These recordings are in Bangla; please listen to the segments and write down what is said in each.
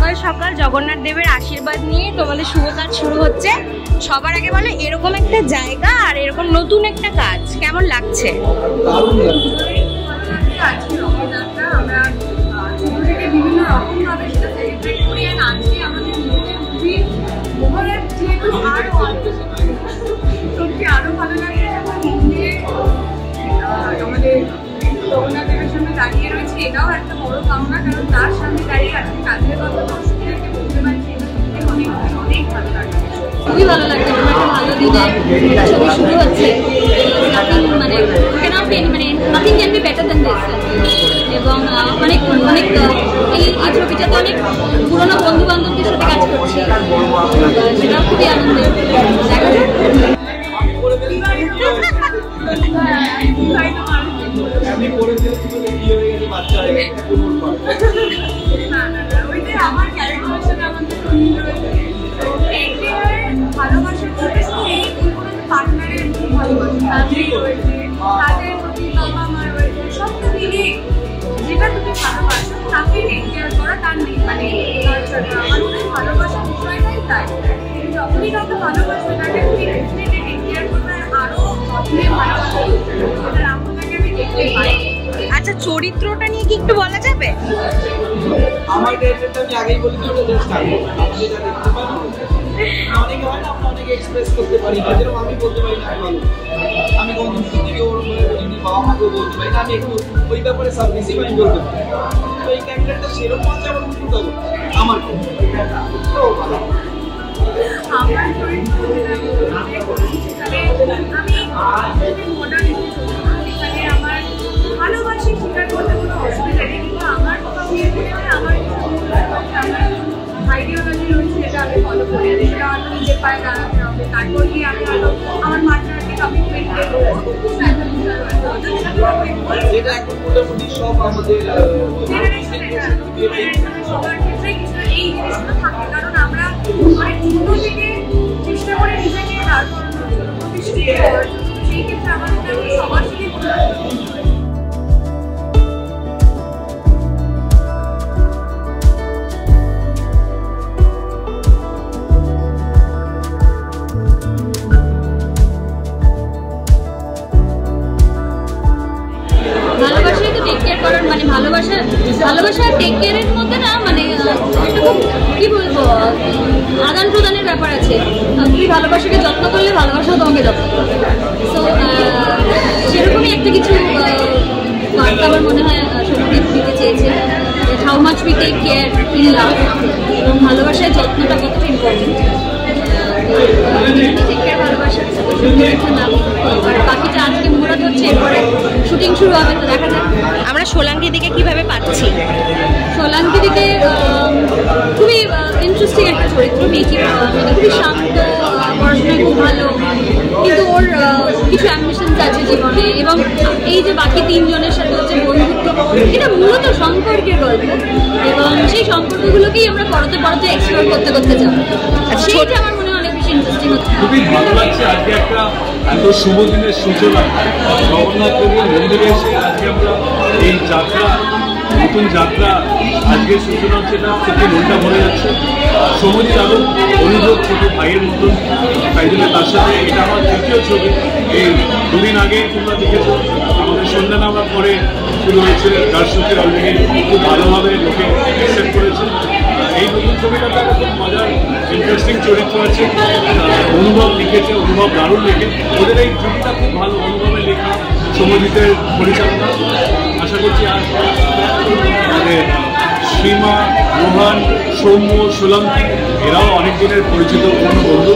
সকাল সকাল জগন্নাথ দেবের আশীর্বাদ নিয়ে তোমাদের শুভ কাজ শুরু হচ্ছে। সবার আগে বলো এরকম একটা জায়গা আর এরকম নতুন একটা কাজ কেমন লাগছে? বিভিন্ন রকম ভাবে সেটা সেলিব্রেট করি আর আজকে আমাদের মহলের যেহেতু সত্যি আরো ভালো লাগছে। আমাদের জগন্নাথ দেবের সামনে দাঁড়িয়ে রয়েছে, এটাও একটা বড় পাওনা, কারণ তার সামনে দাঁড়িয়ে আজকে কাজের কথা দর্শকদেরকে বলতে পারছি, এটা সত্যি অনেক অনেক ভালো লাগছে। খুবই ভালো লাগছে, একটা ভালো দিনে ছবি শুরু হচ্ছে। মানে nothing can be better than this. এবং অনেক অনেক এই ছবিটাতে অনেক পুরোনো বন্ধু বান্ধবদের সাথে কাজ করছি, সেটা খুবই আনন্দের। দেখা যাক। আমার ক্যারেক্টারের সাথে আমাদের ভালোবাসা এই পার্টনারের ভালোবাসা রয়েছে, তাদের প্রতি বাবা মা রয়েছে, সবটা মিলে যেটা তুমি ভালোবাসো তাকে টেক কেয়ার করা, তার মানে আমার মনে হয় ভালোবাসার বিষয়টাই তাই। যখনই কাউকে ভালোবাসবে তাকে তুমি টেক কেয়ার করবে, আরো যত্নে ভালোবাসা। রামকে আমি দেখতে পাই। আচ্ছা, চরিত্রটা নিয়ে কি একটু বলা যাবে? আমার ক্যারেক্টারটা আমি আগেই বলি, ওটা জাস্ট আগে আপনি যা দেখতে পান অনেকে হয় না, আমরা অনেকে এক্সপ্রেস করতে পারি না, যেরকম আমি বলতে পারি না ভালো, আমি বন্ধু থেকে ওর বলিনি, বাবা মাকেও বলতে পারি না, আমি একটু ওই ব্যাপারে সাবমিসিভ আমি বলতে পারি। তো এই ক্যারেক্টারটা সেরকম আছে, আবার উল্টো দেবো আমার তো ভালো। আমার চরিত্র আমি মডার্ন এখানে আমার ভালোবাসি স্বীকার করতে কোনো অসুবিধা নেই, কিন্তু আমার কোথাও গিয়ে মনে হয় আমার আইডিওলজি রয়েছে, যেটা আমি ফলো করি, সেটা হয়তো নিজের পায়ে দাঁড়াতে হবে, তারপর গিয়ে আমি হয়তো আমার পার্টনারকে কমিটমেন্ট দেবো। যেটা এখন মোটামুটি সব আমাদের সবার ক্ষেত্রে কিছু এই জিনিসগুলো থাকে, কারণ আমরা অনেক ছোট থেকে চেষ্টা করে নিজেকে দাঁড় করানোর জন্য, প্রতিষ্ঠিত করার জন্য। সেই ক্ষেত্রে আমাদের সবার সাথে ভালোবাসায় তো টেক কেয়ার করার মানে ভালোবাসা টেক কেয়ারের মধ্যে না, মানে কি বলবো, আদান প্রদানের ব্যাপার আছে। তুমি ভালোবাসাকে যত্ন করলে ভালোবাসাও তোমাকে যত্ন করবে। সো সেরকমই একটা কিছু বার্তা আমার মনে হয় সত্যি দিতে চেয়েছে, how much we take care in love, এবং ভালোবাসায় যত্নটা কতটা ইম্পর্টেন্ট। টেক কেয়ার ভালোবাসা নাম, আর বাকিটা আজকে মুহূর্ত হচ্ছে, এরপরে শুটিং শুরু হবে, তো দেখা যাক। আমরা সোলাঙ্কি দিকে কিভাবে পাচ্ছি? সোলাঙ্কি দিকে খুবই ইন্টারেস্টিং একটা চরিত্র, মেয়েকে খুবই শান্ত, পড়াশোনায় খুব ভালো, কিন্তু ওর কিছু অ্যাম্বিশনস আছে জীবনে, এবং এই যে বাকি তিনজনের সাথে হচ্ছে বন্ধুত্ব, এটা মূলত সম্পর্কের গল্প, এবং সেই সম্পর্কগুলোকেই আমরা পরতে পরতে এক্সপ্লোর করতে করতে যাবো। সেইটা আমার মনে হয় অনেক বেশি ইন্টারেস্টিং হচ্ছে। খুবই ভালো লাগছে আজকে একটা এত শুভ দিনের সূচনা, জগন্নাথ দেবের মন্দিরে এসে আজকে আমরা এই যাত্রা, নতুন যাত্রা আজকের সূচনা হচ্ছে, এটা সত্যি মনটা ভরে যাচ্ছে। সমজিৎ আরও অনুভব ছোট ভাইয়ের মতন, তাই জন্য তার সাথে এটা আমার তৃতীয় ছবি। এই দুদিন আগে তোমরা দেখেছো আমাদের সন্ধ্যা নামার পরে শুরু হয়েছে, দর্শকের অলরেডি খুব ভালোভাবে লোকে অ্যাকসেপ্ট করেছে। এই নতুন ছবিটাতে একটা খুব মজার ইন্টারেস্টিং চরিত্র আছে, অনুভব লিখেছে, অনুভব দারুণ লেখে। ওদের এই জুটিটা খুব ভালো, অনুভবের লেখা, সমজিতের পরিচালনা। আশা করছি আর আমাদের সীমা, রোহান, সৌম্য, সোলাঙ্কি এরাও অনেক দিনের পরিচিত পুরনো বন্ধু,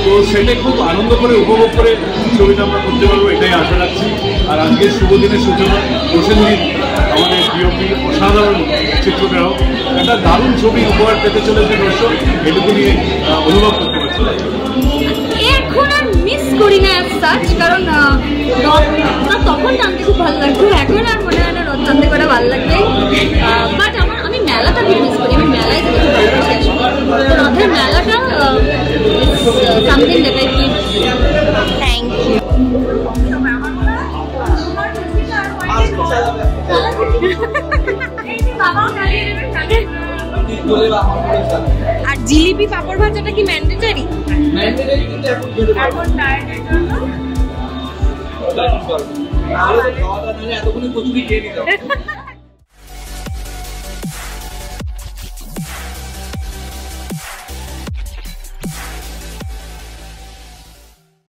তো সেটাই খুব আনন্দ করে উপভোগ করে ছবিটা আমরা করতে পারবো, এটাই আশা রাখছি। আর আজকের শুভ দিনের সূচনা প্রসেনজিৎ আমাদের ডিওপি, অসাধারণ চিত্রগ্রাহক, একটা দারুণ ছবি উপহার পেতে চলেছে দর্শক, এটুকু নিয়ে অনুভব করতে পারছি। এখন আর মিস করি না সাচ, কারণ রথটা তখন টানতে খুব ভালো লাগতো, এখন আর মনে হয় না রথ টানতে করে ভালো লাগবে। বাট আমি মেলাটা খুব মিস করি, আমি মেলায় যেতে খুব ভালোবাসি আসলে। তো রথের মেলাটা something that I feel. Thank you. বলে বা আমার বলে থাকে। আর জিলিপি পাপড় ভাজাটা কি ম্যান্ডেটরি? ম্যান্ডেটরি কিন্তু এখন খেতে পারবো। এখন ডায়েটের জন্য নাহলে তো খাওয়া দাওয়া নাহলে এতক্ষণে কচুরি খেয়ে নিতাম।